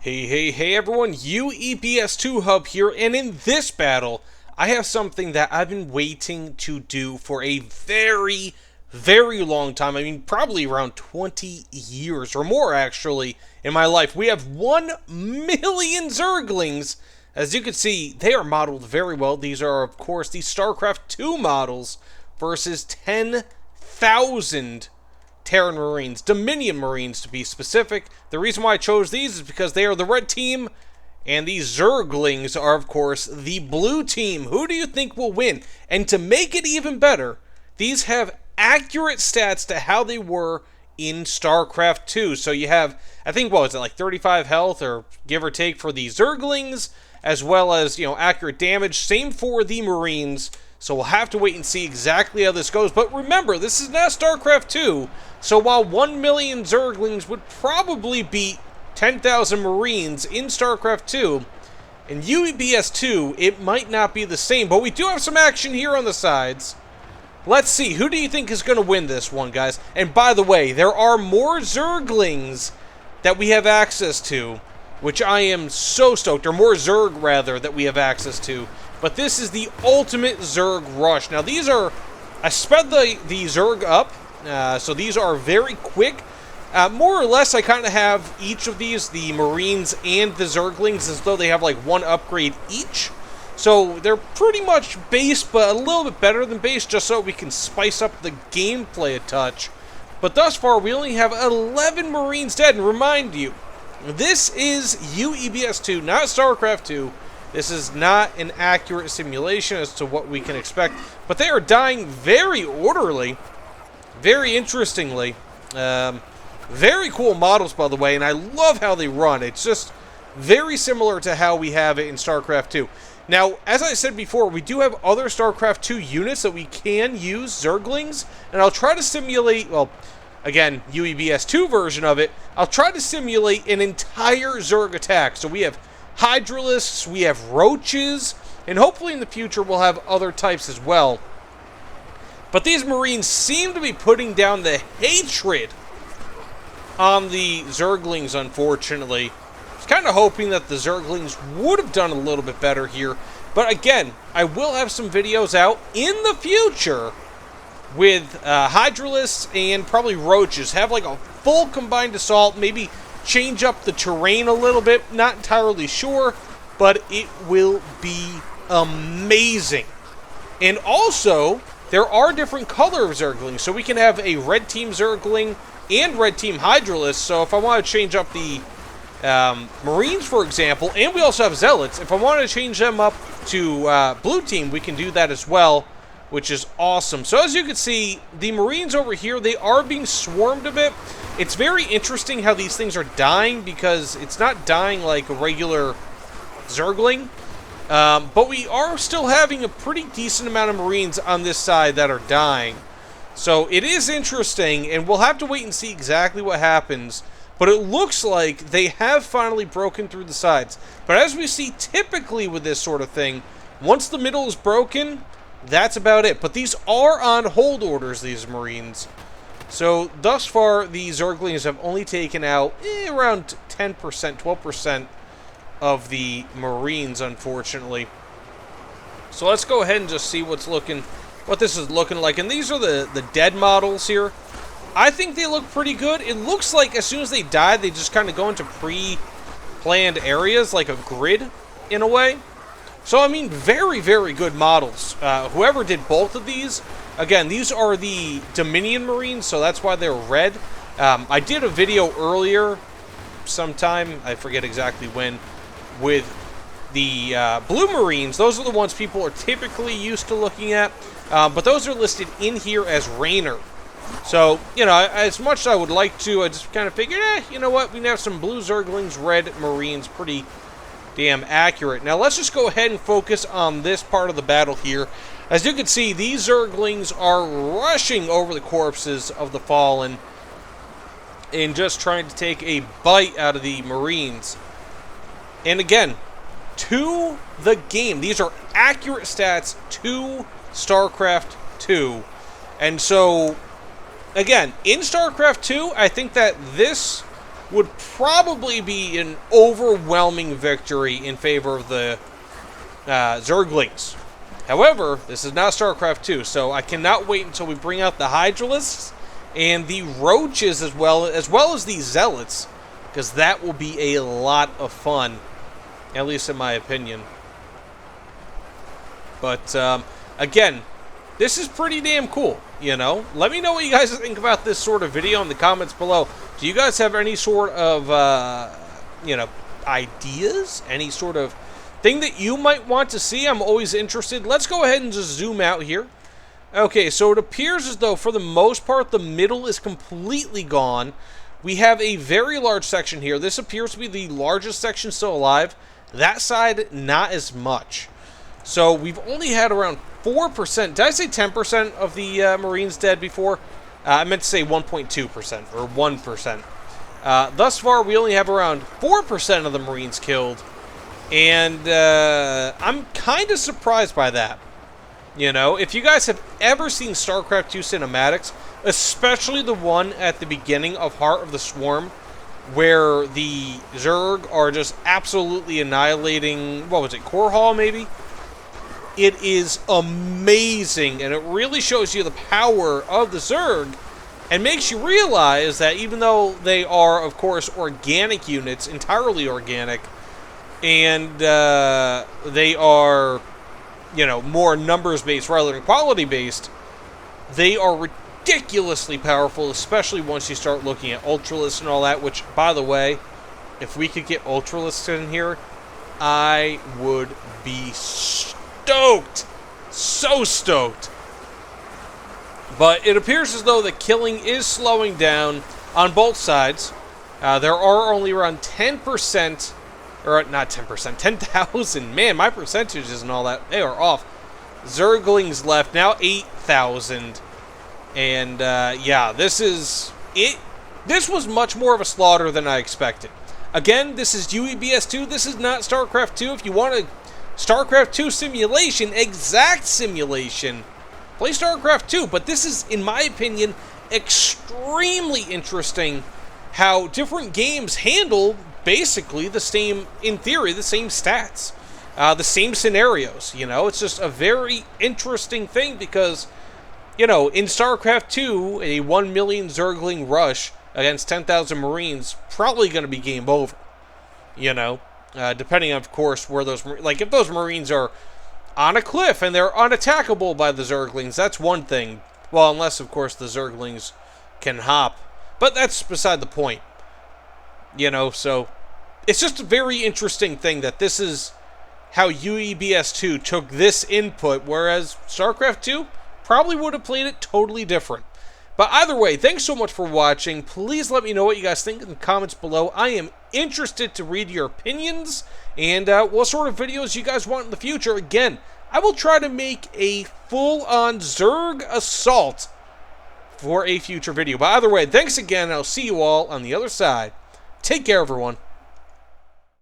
Hey everyone, UEBS 2 Hub here, and in this battle, I have something that I've been waiting to do for a very long time. I mean, probably around 20 years or more, actually, in my life. We have 1 million Zerglings. As you can see, they are modeled very well. These are, of course, the Starcraft II models versus 10,000 Terran Marines, Dominion Marines to be specific. The reason why I chose these is because they are the red team, and these Zerglings are, of course, the blue team. Who do you think will win? And to make it even better, these have accurate stats to how they were in StarCraft II. So you have, I think, what was it, like 35 health, or give or take, for the Zerglings, as well as, accurate damage. Same for the Marines. So we'll have to wait and see exactly how this goes. But remember, this is not StarCraft II, so while 1 million Zerglings would probably beat 10,000 Marines in StarCraft II, in UEBS 2, it might not be the same. But we do have some action here on the sides. Let's see, who do you think is going to win this one, guys? And by the way, there are more Zerglings that we have access to, which I am so stoked, or more Zerg, rather, that we have access to. But this is the ultimate Zerg rush. Now, these are... I sped the Zerg up, so these are very quick. More or less, I kind of have each of these, the Marines and the Zerglings, as though they have, like, 1 upgrade each. So they're pretty much base, but a little bit better than base, just so we can spice up the gameplay a touch. But thus far, we only have 11 Marines dead. And remind you, this is UEBS 2, not StarCraft 2. This is not an accurate simulation as to what we can expect, but they are dying very orderly, very interestingly. Very cool models, by the way, and I love how they run. It's just very similar to how we have it in StarCraft 2. Now, as I said before, we do have other StarCraft 2 units that we can use, Zerglings, and I'll try to simulate, well, again, UEBS 2 version of it, I'll try to simulate an entire Zerg attack. So we have Hydralisks, we have Roaches, and hopefully in the future we'll have other types as well. But these Marines seem to be putting down the hatred on the Zerglings, unfortunately. I was kind of hoping that the Zerglings would have done a little bit better here. But again, I will have some videos out in the future with Hydralisks and probably Roaches. Have like a full combined assault, maybe change up the terrain a little bit, not entirely sure, but it will be amazing. And also, there are different color of Zerglings, so we can have a red team Zergling and red team Hydralisk. So if I want to change up the Marines, for example, and we also have Zealots, if I want to change them up to blue team, we can do that as well, which is awesome. So as you can see, the Marines over here, they are being swarmed a bit. It's very interesting how these things are dying, because it's not dying like a regular Zergling. But we are still having a pretty decent amount of Marines on this side that are dying. So it is interesting, and we'll have to wait and see exactly what happens. But it looks like they have finally broken through the sides. But as we see typically with this sort of thing, once the middle is broken, that's about it. But these are on hold orders, these Marines. So, thus far, the Zerglings have only taken out around 10%, 12% of the Marines, unfortunately. So let's go ahead and just see what this is looking like. And these are the dead models here. I think they look pretty good. It looks like as soon as they die, they just kind of go into pre-planned areas, like a grid, in a way. So, I mean, very good models. Whoever did both of these, again, these are the Dominion Marines, so that's why they're red. I did a video earlier, sometime, I forget exactly when, with the Blue Marines. Those are the ones people are typically used to looking at, but those are listed in here as Rainer. So, as much as I would like to, I just kind of figured, you know what, we can have some Blue Zerglings, red Marines, pretty damn accurate. Now, let's just go ahead and focus on this part of the battle here. As you can see, these Zerglings are rushing over the corpses of the fallen and just trying to take a bite out of the Marines. And again, to the game, these are accurate stats to StarCraft II. And so, again, in StarCraft II, I think that this would probably be an overwhelming victory in favor of the Zerglings. However, this is not Starcraft II, so I cannot wait until we bring out the Hydralisks and the Roaches as well as the Zealots, because that will be a lot of fun, at least in my opinion. But, again, this is pretty damn cool, you know? Let me know what you guys think about this sort of video in the comments below. Do you guys have any sort of, you know, ideas? Any sort of thing that you might want to see? I'm always interested. Let's go ahead and just zoom out here. Okay, so it appears as though, for the most part, the middle is completely gone. We have a very large section here. This appears to be the largest section still alive. That side, not as much. So we've only had around 4%. Did I say 10% of the Marines dead before? I meant to say 1.2% or 1%. Thus far, we only have around 4% of the Marines killed. And I'm kind of surprised by that. You know, if you guys have ever seen StarCraft II cinematics, especially the one at the beginning of Heart of the Swarm, where the Zerg are just absolutely annihilating, what was it, Core Hall maybe? It is amazing, and it really shows you the power of the Zerg, and makes you realize that even though they are, of course, organic units, entirely organic, and they are, you know, more numbers-based rather than quality-based, they are ridiculously powerful, especially once you start looking at Ultralisks and all that, which, by the way, if we could get Ultralisks in here, I would be stoked. So stoked. But it appears as though the killing is slowing down on both sides. There are only around 10%, or not 10%, 10,000. Man, my percentage isn't all that. They are off. Zerglings left, now 8,000. And, yeah, this is it. This was much more of a slaughter than I expected. Again, this is UEBS 2. This is not StarCraft 2. If you want a StarCraft 2 simulation, exact simulation, play StarCraft 2. But this is, in my opinion, extremely interesting how different games handle basically the same, in theory, the same stats. The same scenarios, you know? It's just a very interesting thing because, you know, in StarCraft 2, a 1 million Zergling rush against 10,000 Marines, probably going to be game over, you know? Depending, of course, where those... Like, if those Marines are on a cliff and they're unattackable by the Zerglings, that's one thing. Well, unless, of course, the Zerglings can hop. But that's beside the point. You know, so... It's just a very interesting thing that this is how UEBS 2 took this input, whereas StarCraft 2 probably would have played it totally different. But either way, thanks so much for watching. Please let me know what you guys think in the comments below. I am interested to read your opinions and what sort of videos you guys want in the future. Again, I will try to make a full-on Zerg assault for a future video. But either way, thanks again, and I'll see you all on the other side. Take care, everyone.